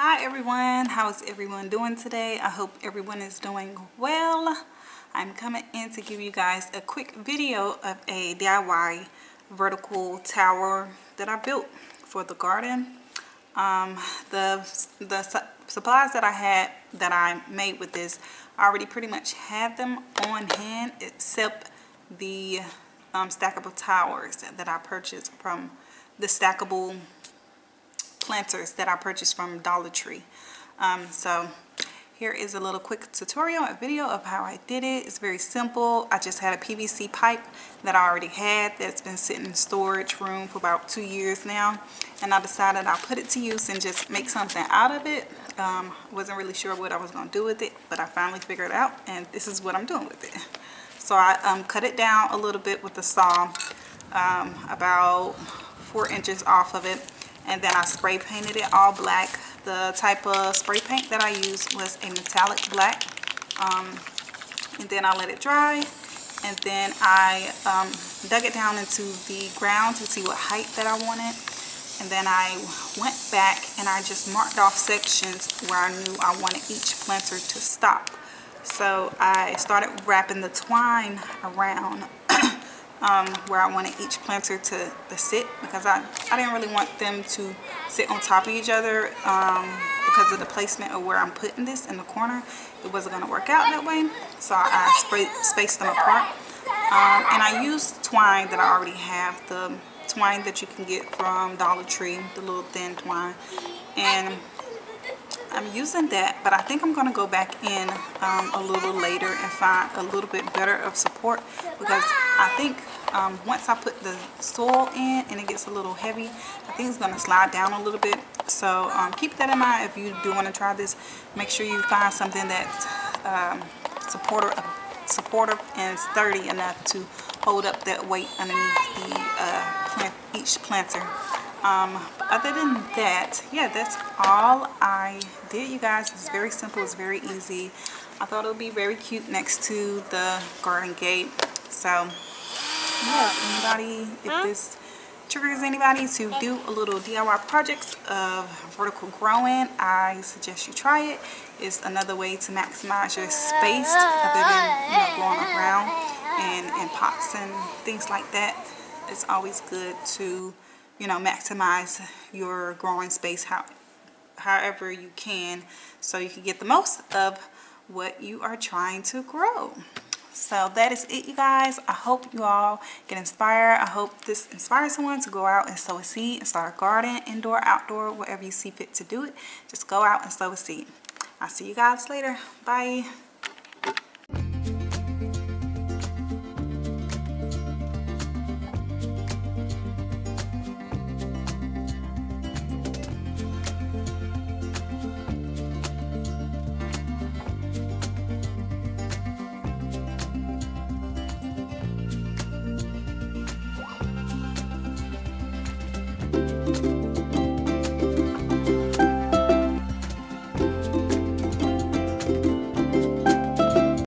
Hi everyone, how's everyone doing today? I hope everyone is doing well. I'm coming in to give you guys a quick video of a DIY vertical tower that I built for the garden. The supplies that I made with this, I already pretty much had them on hand, except the stackable towers that I purchased from the stackable planters that I purchased from Dollar Tree. So here is a little quick tutorial, a video of how I did it. It's very simple. I just had a PVC pipe that I already had that's been sitting in storage room for about 2 years now, and I decided I'll put it to use and just make something out of it. Wasn't really sure what I was going to do with it, but I finally figured it out, and this is what I'm doing with it. So I cut it down a little bit with the saw, about 4 inches off of it, and then I spray painted it all black. The type of spray paint that I used was a metallic black, and then I let it dry, and then I dug it down into the ground to see what height that I wanted, and then I went back and I just marked off sections where I knew I wanted each planter to stop. So I started wrapping the twine around where I wanted each planter to sit, because I didn't really want them to sit on top of each other because of the placement of where I'm putting this in the corner. It wasn't going to work out that way, so I spaced them apart. And I used twine that I already have, the twine that you can get from Dollar Tree, the little thin twine, and I'm using that, but I think I'm going to go back in a little later and find a little bit better of support, because I think once I put the soil in and it gets a little heavy, I think it's going to slide down a little bit. So keep that in mind if you do want to try this. Make sure you find something that's supportive and sturdy enough to hold up that weight underneath each planter. Other than that, yeah, that's all I did, you guys. It's very simple, it's very easy. I thought it would be very cute next to the garden gate. So yeah, if this triggers anybody to do a little DIY projects of vertical growing, I suggest you try it. It's another way to maximize your space other than growing around and pots and things like that. It's always good to maximize your growing space however you can, so you can get the most of what you are trying to grow. So that is it, you guys. I hope you all get inspired. I hope this inspires someone to go out and sow a seed and start a garden, indoor, outdoor, wherever you see fit to do it. Just go out and sow a seed. I'll see you guys later. Bye.